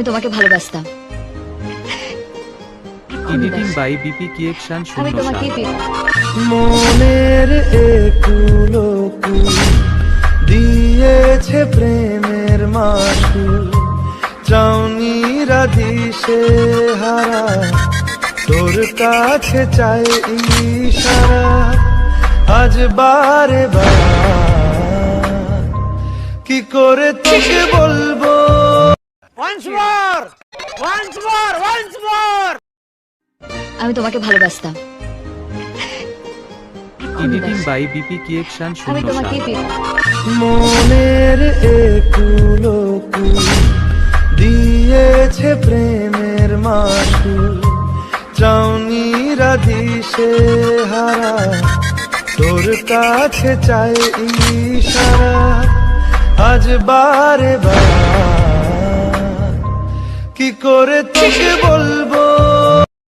আমি তোমাকে ভালোবাসতাম। এডিটিং বাই বিপি কিয়েকশন আমি 07। তোমাকে মনের একুলো দিয়েছে প্রেমের মাসু, চাউনিরা দিশে হারা, তোর কাছে চাই ইশারা, আজ বারে বার কি করে তোকে বলবো। আমি তোমাকে ভালোবাসতাম। এডিটিং বাই বিপি কিয়েকশন আমি তোমাকে 07। মনের একুলো দিয়েছে প্রেমের মাসু, চাউনিরা দিশে হারা, তোর কাছে চাই ইশারা, আজ বারে বার কি করে তোকে বলবো।